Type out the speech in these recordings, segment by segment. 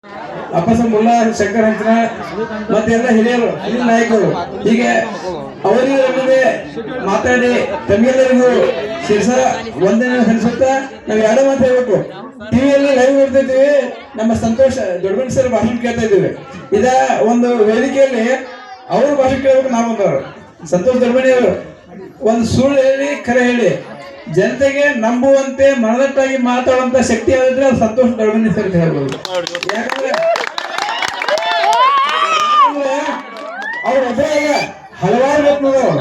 ಅಪ್ಪಸ ಮುಲ್ಲಾ ಶಂಕರ ಹಂಚನ ಮತ್ತೆಲ್ಲ ಹಿರಿಯರು ಹಿರಿಯ ನಾಯಕರು ಹೀಗೆ ಅವರಿಗೆ ಮಾತಾಡಿ ತಮಗೆಲ್ಲರಿಗೂ ಶಿರ್ಸ ಒಂದನೇ ಸಲ್ಲಿಸುತ್ತಾ ನಾವು ಎರಡು ಮಾತು ಹೇಳ್ಬೇಕು. ಟಿವಿಯಲ್ಲಿ ಲೈವ್ ನೋಡ್ತಿದ್ದೀವಿ, ನಮ್ಮ ಸಂತೋಷ ದೊಡ್ಡಮನಿ ಸರ್ ಭಾಷಣ ಕೇಳ್ತಾ ಇದ್ದೀವಿ. ಇದ ಒಂದು ವೇದಿಕೆಯಲ್ಲಿ ಅವ್ರ ಭಾಷಣ ಕೇಳ್ಬೇಕು. ನಾವೊಂದವರು ಸಂತೋಷ್ ದೊಡ್ಡಮನಿ ಅವರು ಒಂದು ಸುಳ್ಳು ಹೇಳಿ ಖರೆ ಹೇಳಿ ಜನತೆಗೆ ನಂಬುವಂತೆ ಮನದಟ್ಟಾಗಿ ಮಾತಾಡುವಂತ ಶಕ್ತಿ ಆದ್ರೆ ಅದು ಸಂತೋಷ್ ದೊಡ್ಡಮನಿ ಸರ್ ಹೇಳ್ಬೋದು. ಯಾಕಂದ್ರೆ ಅವ್ರ ಒಬ್ಬರಾಗ ಹಲವಾರು ರತ್ನದವರು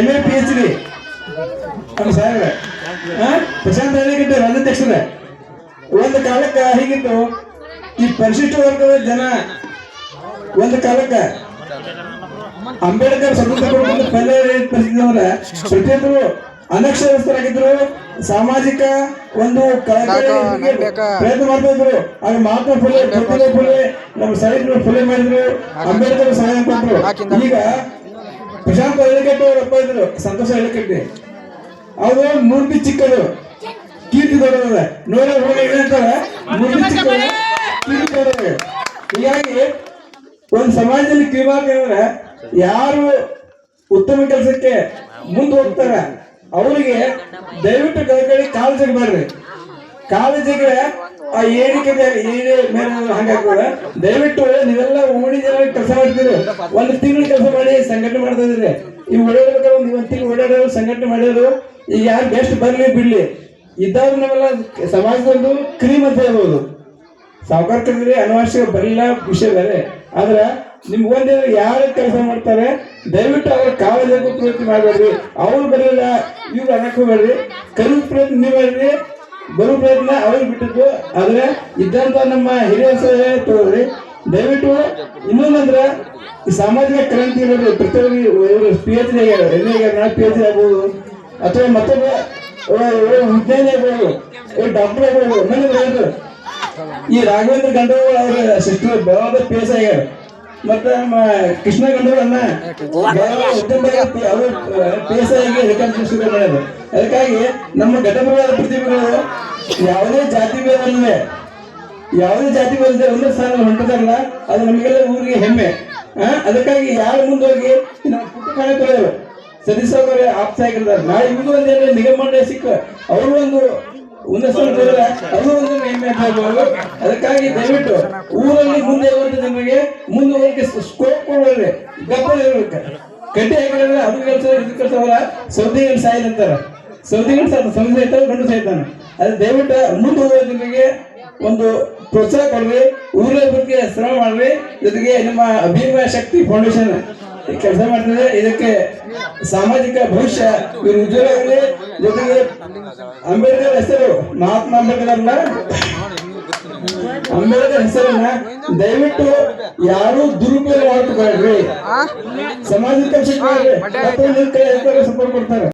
MA PhD ಸಾಹೇಬ್ರ ಪ್ರಶಾಂತ್ ಹೇಳಿಗಿದ್ದು ರಾಜ್ಯಾಧ್ಯಕ್ಷರ ಒಂದು ಕಾಲಕ್ಕ ಹೀಗಿತ್ತು. ಈ ಪರಿಶಿಷ್ಟ ವರ್ಗದ ಜನ ಒಂದು ಕಾಲಕ್ಕ ಅಂಬೇಡ್ಕರ್ ಸ್ವತಂತ್ರ ಪರಿಸ್ಥಿತಿ ಅವರ ಪ್ರತಿಯೊಬ್ಬರು ಅನಕ್ಷರಸ್ಥರಾಗಿದ್ರು, ಸಾಮಾಜಿಕ ಒಂದು ಪ್ರಯತ್ನ ಮಾಡ್ತಾ ಇದ್ರು. ಆಗ ಮಹಾತ್ಮ ಫುಲೆ, ಜ್ಯೋತಿಬಾ ಫುಲೆ, ನಮ್ಮ ಸಾವಿತ್ರಿಬಾಯಿ ಫುಲೆ ಮಾಡಿದ್ರು, ಅಂಬೇಡ್ಕರ್ ಸಹಾಯ ಕೊಟ್ಟರು. ಈಗ ಪ್ರಶಾಂತ್ ಹಳ್ಳಿಕಟ್ಟಿ ಅವ್ರ ಅಪ್ಪ ಇದ್ರು, ಸಂತೋಷ ಹಳ್ಳಿಕಟ್ಟಿ. ಅವರು ಮೂರ್ತಿ ಚಿಕ್ಕದು, ಕೀರ್ತಿ ದೊಡ್ಡದ. ನೋಡ ಏನಂತಾರೆ, ಮೂರ್ತಿ ಚಿಕ್ಕದು, ಕೀರ್ತಿ ದೊಡ್ಡದ. ಹೀಗಾಗಿ ಒಂದು ಸಮಾಜದಲ್ಲಿ ಕಿವಿಮಾರ್ಗ ಏನಂದ್ರೆ, ಯಾರು ಉತ್ತಮ ಕೆಲಸಕ್ಕೆ ಮುಂದೆ ಹೋಗ್ತಾರ ಅವರಿಗೆ ದಯವಿಟ್ಟು ಕೈ ಕಾಲು ಜಗಬೇಡ್ರಿ. ಕಾಲು ಜಗ್ರೆ ಆ ಏಣಿಕೆ ಮೇಲೆ ಹಂಗಾಗ್ತದ. ದಯವಿಟ್ಟು ನೀವೆಲ್ಲ ಓಣಿ ಜನ ಕೆಲಸ ಮಾಡ್ತೀರಿ, ಒಂದು ತಿಂಗಳು ಕೆಲಸ ಮಾಡಿ ಸಂಘಟನೆ ಮಾಡ್ತಾ ಇದ್ರಿ. ಈ ಓಡಾಡ್ಬೇಕಾದ್ರೆ ಒಂದು ತಿಂಗಳು ಓಡಾಡೋದು ಸಂಘಟನೆ ಮಾಡೋದು. ಈಗ ಯಾರು ಬೆಸ್ಟ್ ಬರ್ಲಿ ಬಿಡ್ಲಿ ಇದ್ದಾದ್ರು ನಾವೆಲ್ಲ ಸಮಾಜದೊಂದು ಕ್ರೀಮ್ ಅಂತ ಹೇಳ್ಬೋದು. ಸಾವುಕಾರ ಕರೆದ್ರೆ ಅನವಶ್ಯಕ ಬರಲಿಲ್ಲ ವಿಷಯ ಬೇರೆ. ಆದ್ರೆ ನಿಮ್ಗೆ ಒಂದೇ ಯಾರು ಕೆಲಸ ಮಾಡ್ತಾರೆ ದಯವಿಟ್ಟು ಅವ್ರ ಕಾಲೇಜು ಪ್ರಯತ್ನ ಮಾಡಬೇಡ್ರಿ. ಅವ್ರು ಬರಲಿಲ್ಲ ಇವ್ರು ಅನ್ನಕ್ಕೆ ಹೋಗ್ಬೇಡ್ರಿ. ಕಲಿಯೋ ಪ್ರಯತ್ನ ನೀವು ಮಾಡ್ರಿ, ಬರೋ ಪ್ರಯತ್ನ ಅವ್ರಿಗೆ ಬಿಟ್ಟಿದ್ದು. ಆದ್ರೆ ಇದ್ದಂತ ನಮ್ಮ ಹಿರಿಯ ತಗೋದ್ರಿ. ದಯವಿಟ್ಟು ಇನ್ನೊಂದಂದ್ರೆ ಈ ಸಾಮಾಜಿಕ ಕ್ರಾಂತಿ ಇರೋದು ಪ್ರತಿಯೊಬ್ಬರು ಇವರು PhD ಆಗ್ಯಾರ, MA ಆಗ್ಯಾರ, ನಾಳೆ PhD ಆಗ್ಬೋದು, ಅಥವಾ ಮತ್ತೊಬ್ಬ ವಿಜ್ಞಾನಿ ಆಗ್ಬೋದು, ಡಾಕ್ಟರ್ ಆಗ್ಬೋದು. ನನಗೆ ಈ ರಾಘವೇಂದ್ರ ಗಂಡವರು ಅವರ ಸಿಸ್ಟರ್ ಬಹಳ PS ಆಗ್ಯಾರ. ಮತ್ತೆ ನಮ್ಮ ಕೃಷ್ಣ ಗಂಡವರನ್ನ ಅವರು PS ಆಗಿ ರಿಕನ್ಸ್ಟ್ರಕ್ಷನ್ ಮಾಡ್ಯಾರ. ಅದಕ್ಕಾಗಿ ನಮ್ಮ ಘಟಪ್ರಭಾದ ಪ್ರತಿಭೆಗಳು ಯಾವುದೇ ಜಾತಿ ಭೇದಲ್ಲದೆ ಒಂದೇ ಸ್ಥಾನ ಹೊಂಟಿದಾರಲ್ಲ, ಅದು ನಮಗೆಲ್ಲ ಊರಿಗೆ ಹೆಮ್ಮೆ. ಅದಕ್ಕಾಗಿ ಯಾರು ಮುಂದೋಗಿ ನಮ್ಮ ಪುಟ್ಟ ಕಾಣೆ ತೊಳೆಯರು ಸತೀಶ್ ಅವರ ಆಪ್ತ ಆಗಿರ್ತಾರೆ. ನಾಳೆ ಇವರು ಒಂದೇ ನಿಗಮ ಮಂಡಳಿ ಸಿಕ್ಕ ಅವರು ಒಂದು ಅದು ಒಂದು ಹೆಮ್ಮೆ ಅಂತ ಹೇಳ್ಬೋದು. ಅದಕ್ಕಾಗಿ ದಯವಿಟ್ಟು ಊರಲ್ಲಿ ಮುಂದೆ ಜನರಿಗೆ ಮುಂದೆ ಹೋಗಕ್ಕೆ ಸ್ಕೋಪ್ ಕೊಡ್ರಿ. ಗಪ್ಪಲ್ಲಿ ಇರ್ಬೇಕು, ಗಟ್ಟಿ ಆಗಿರಲ್ಲ. ಅದು ಕೆಲಸ ಇದು ಕೆಲಸ ಅವರ ಸೌದಿಗಳು ಸಾಯಿಲ್ ಅಂತಾರ. ಸೌದಿಗಳು ಸಹಿತ ಗಂಡು ಸಹಿತಾನ. ಅದು ದಯವಿಟ್ಟು ಮುಂದೆ ಹೋಗುವ ಜನರಿಗೆ ಒಂದು ಪ್ರೋತ್ಸಾಹ ಕೊಡ್ರಿ, ಊರ ಬಗ್ಗೆ ಶ್ರಮ ಮಾಡ್ರಿ. ಜೊತೆಗೆ ನಿಮ್ಮ ಭೀಮ ಶಕ್ತಿ ಫೌಂಡೇಶನ್ ಕೆಲಸ ಮಾಡ್ತದೆ. ಇದಕ್ಕೆ ಸಾಮಾಜಿಕ ಭವಿಷ್ಯ ಇವರು ಉಜ್ವಲ ಆಗಲಿ. ಜೊತೆಗೆ ಅಂಬೇಡ್ಕರ್ ಹೆಸರು ಮಹಾತ್ಮ ಅಂಬೇಡ್ಕರ್ ಹೆಸರನ್ನ ದಯವಿಟ್ಟು ಯಾರು ದುರುಪಯೋಗ ಮಾಡ್ಕೊಬೇಡ್ರಿ. ಸಮಾಜಕ್ಕೆ ಸಪೋರ್ಟ್ ಕೊಡ್ತಾರೆ.